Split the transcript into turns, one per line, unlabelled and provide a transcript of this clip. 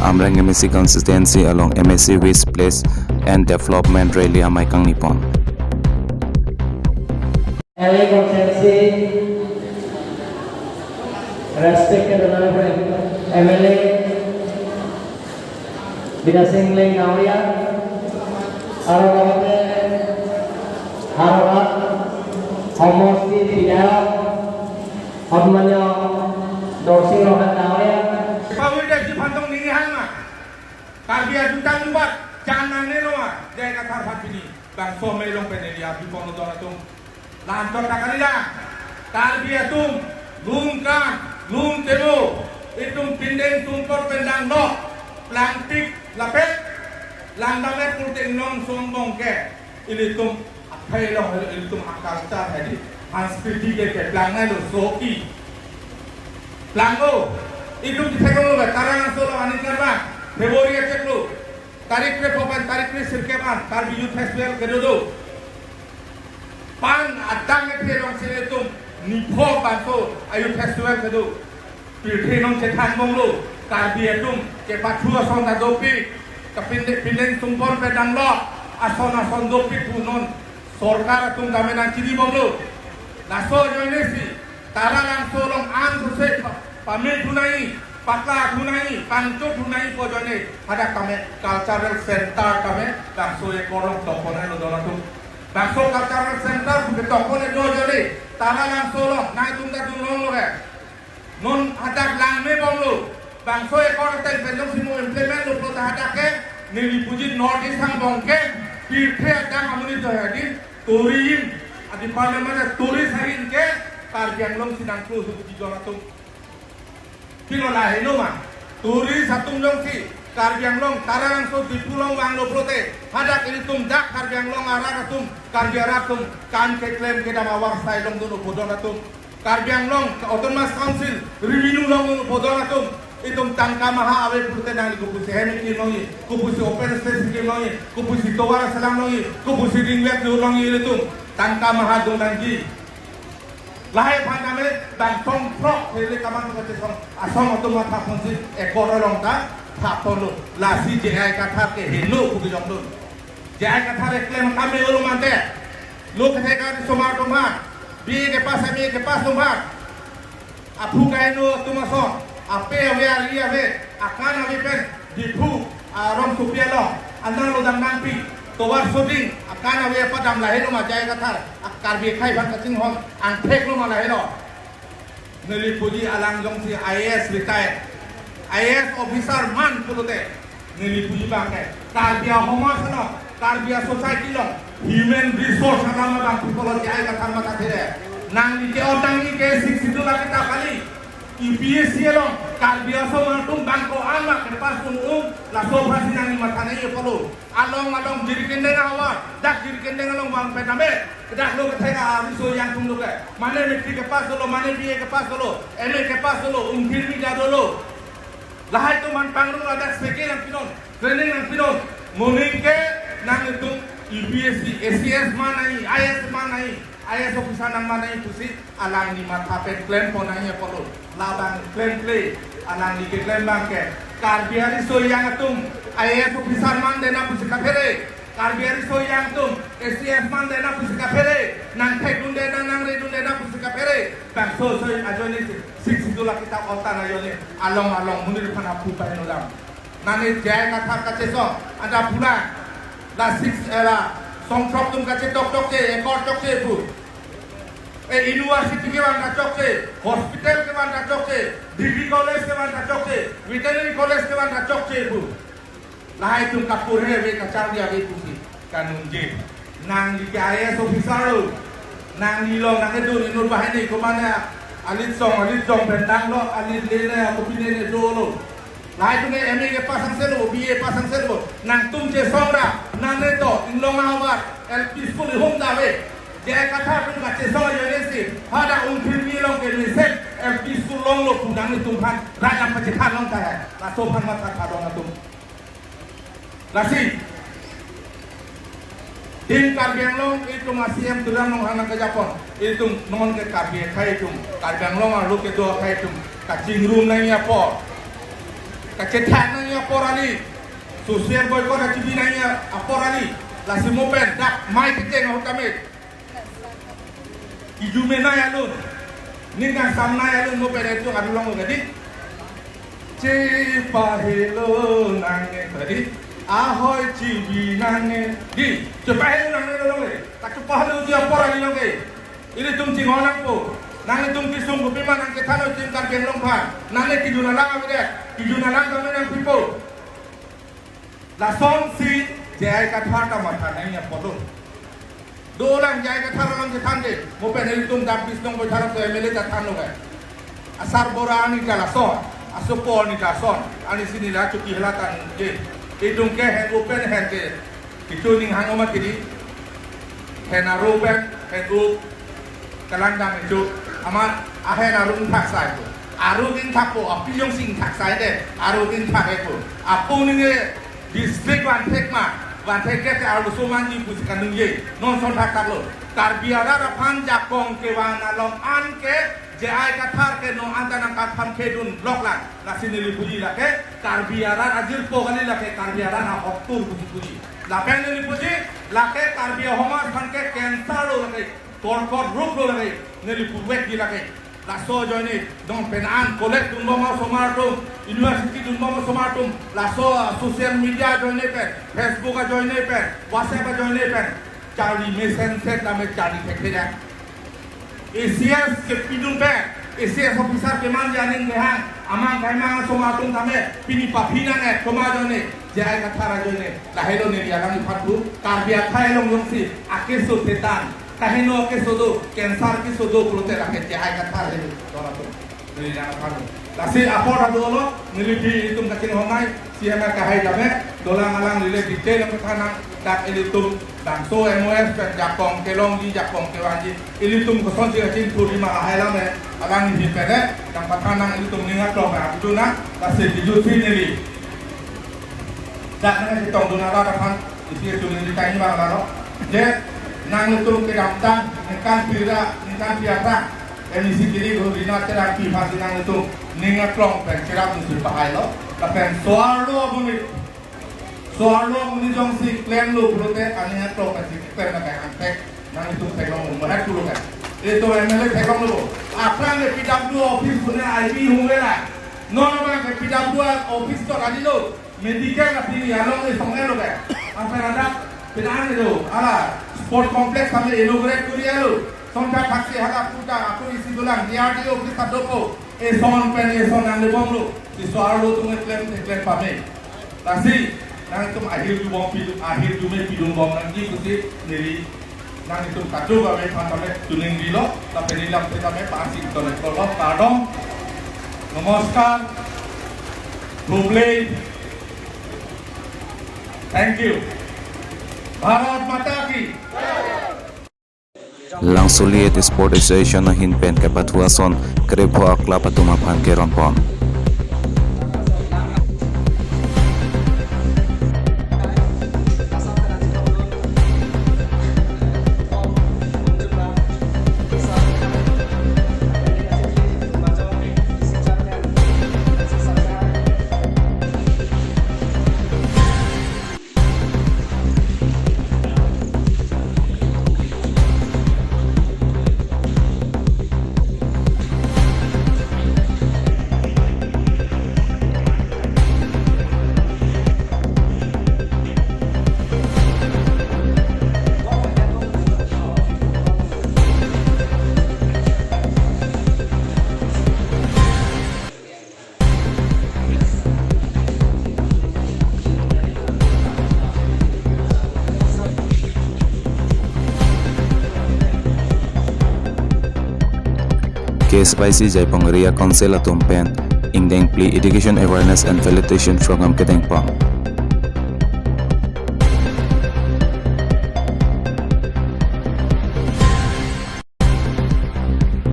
Amrang MSC consistency along MSC West Place and Development Rally Amai Kang Nippon.
LA consistency, respected honorable MLA Bina Singh Leng Nauria, Arawate Harawat, Homosti Tidak, Abmanya Dorsi Rohan Nauria.
Pawida di pantong ini hama, kabia jutang buat jangan neloa, jangan kata hati ini, bang somelong penelia di pono donatung, lantor takalila, kabia tum, lungkang, lung temu, itum pindeng tumpor pendang no, plantik lapet, landamet kulting nong sombong ke, ini tum apelong, ini tum akal car hadi, anskriti ke pelangnya lo soki, pelango. Hidup di sekolah lu, tarangan solo anin karma, Februari cek lu, tarik ke papan, tarik ke sirkeman, tarbi youth festival kedodo, pan adang ke dong seletum, nipo bantu youth festival kedo, pilih nong cetan mong lu, tarbi etum, ke patua son adopi, kepindek sumpor pedang lo, ason dopi punon, sorkar atum kamenan ciri mong lu, naso joinesi, tarangan solong an susah. Pamil tunai, pakla tunai, panco tunai pojone ada kami cultural center kami bangso ekorong tokone lo dono tuh bangso cultural center bukan tokone do jadi tanah yang solo naik tunggu lo non ada langme bong lo bangso ekorong tel pendong simu implement lo pro ada ke nili puji north sang bongke pirte ada amuni to hadi turin adi parlemen turis hain ke tarjang long sidang klu di dono tuh Kino lah mah turis satu long si karbiang long tarang so di pulau wang lo prote hadak ini tum dak karbiang long arah tum karbiara tum kan ke klaim kita mawar sai long tu bodon tum karbiang long autonomous council revenue long bodon tum itum tangka maha awe prote nang kupusi hemi ki longi kupusi open space ki longi kupusi towara salang longi kupusi ringwet longi itu tangka maha dong danji lahir pandame dan tongkrok hele kaman ko tesong asong oto mata fonsi ekoro longta tapolo lasi jai kata ke helu ku jong dun jai kata reklem kame ulu mante lu ke ka somar tomar bi ke pas tomar apu kaino tumason ape we ali ave akan ave pen dipu rom supialo andang lo dang nampi towar shooting akan ave padam lahir ma jai kata akar bi khai ban kating hon an thek lo ma lahir neli puji alang jong si IAS retired IAS officer man pulote neli puji bangke tarbia homa sana tarbia society lo human resource nama bang pulo jai kata ma kathire nang ni ke otang ni ke 62 la kita kali UPSC lo tarbia so mantung bangko ama ke pas pun la so prasi nang ni matane ye polo along diri kendeng awak dak diri kendeng along bang pedame dak lo ke thega so yang tum lo ke mane metri ke pas lo mane BA ke pas lo MA ke pas lo umfirmi ja lo lahai tu man pangru ada seke yang pinon training yang pinon muning ke nang itu UPSC SCS manai IAS manai IAS officer nang manai pusi alang ni mata pen claim ponanya polo labang claim play alang ni ke claim bangke karbiari so yang atum IAS officer man dena pusi kapere karbiari so yang tum SCS man dena pusi kapere nang thek dunda nang re dunda pusi kapere bang so ajone 6 dolar kita otan ayone along munir pana pupa enodam nane jai kata kaceso ada pula la 6 era song trop tum kace tok ke ekor tok ke pu university ke wan tok ke hospital ke wan tok ke degree college ke wan tok ke veterinary college ke wan tok ke pu lahai tum kapur he we kacang dia we pusi kanun je nang di IAS officer nang ni lo nang itu nur bahani ko mana alit song bentang lo alit lele aku pine do lo lahai tu ne MA ke pasang selo BA pasang selo nang tum je songra nang neto inlong awat LP school home dawe jai kata tum kace so yonesi pada umfirmi long ke reset LP school long lo pudang ni tumhan rajam pecitan long ta hai la sopan mata kadong tum lasi din karbiang long itu masih yang durang nong hana ke Japon itu non ke karbiang kai itu karbiang long lu ke do kai itu kacing room nang ya po Kacetan nanya porali, sosial boykot acibi nanya porali, lasi mopen dak mai kita ngau kami. Ijume naya lun, ni kan sam naya lun mopen itu adu long gadi. Cepa hello nange tadi, ahoy cibi nange di, cepa hello nange long le, tak cepa hello dia porali long le. Ini tum cing orang po. Nang tum kisung ko piman ang ketano cing kan long pa. Nang le kijuna lang kami dek. Kijuna lang kami nang pipo. La song si jai katha ka matha nai ya polo. Do lang jai katha lang ketan de. Mo pe nai tum dam kisung ko thara to emele ta than lo ga. Asar bora ani ka la son. Asopo ni ka son. Ani sini la chuki helatan je. Idung ke hen open hen ke. Itu ning hang oma kidi. Hen aruben hen up kalandang itu amat ahen arung tak sai tu arungin tak po api yang sing tak sai deh arungin tak itu apu ni distrik wantek ke alu sumanji pusikan nungye non son tak lo tarbiara rapan jakong ke wana long an ke jai kathar ke no antana katham ke dun blok lang lasini lipuji lake tarbiara ajir po kali lake tarbiara na oktur puji lapen lipuji lake tarbia homas kan ke cancer lo lake Korkor ruk lo lagi, neli puwek di lagi. Laso join ni, dong penan kolek dun mama somartum, university dun mama somartum. Laso social media join ni pen, Facebook join ni pen, WhatsApp join ni pen. Cari messenger lame cari teknya. ACS ke pidun pen, ACS officer ke man janin lehan, amang kaimang somartum tame, pini papina ne, koma join ni. Jai kathara join ni, lahelo ni dia kami patu, karbia thai long yongsi, akeso tetan. Kahino ke sodo, cancer ke sodo prote raket jahai kathar he tora to. Ni jana panu. Lasi apor ado lo, nilipi itum kacing hongai, siapa kahai jame, dolang alang lile detail ang kathana, dak ilitum dangso MOS pen jakong kelong di jakong kewanji, ilitum koson si kacing puri ma ahai lame, alang ni pene, dang kathana ilitum ningat lo ka abduna, lasi dijuti nili. Dak nang kitong dunara rakan, isi tu nili kaini ma laro. Je nang lutung ke damtang nekan pira emisi kiri go rina terapi masih nang lutung ningat long pen kira musuh bahai lo tapi soalo muni jong si klen lu prote aninya to kasi klen na kay antek nang lutung tegong mo hat tulo kan itu MLA tegong lu apa nge PW office punya IB humela non ba ke PW office to kali lo medical na pili along ni songelo kan apa ada pinaan itu ala sport complex kami inaugurate kuriya lo sonta taksi hada puta aku isi dulang DRDO kita doko son nang lebong lo si soal lo tungai klaim pame tasi nang itu akhir jume pidung bom nanti kusi niri nang itu kado kami pantame tuning dilo tapi nilam kita kami pasti tolak tolak pardon namaskar Google thank you Bharat Mata Ki
Lang Suliet Sport Association na hinpen ke Batuason Krepo Akla Patumapan ke Ronpon. KSPC Jaipong Area Council atumpen ingdeng pli education awareness and facilitation program kedengpong.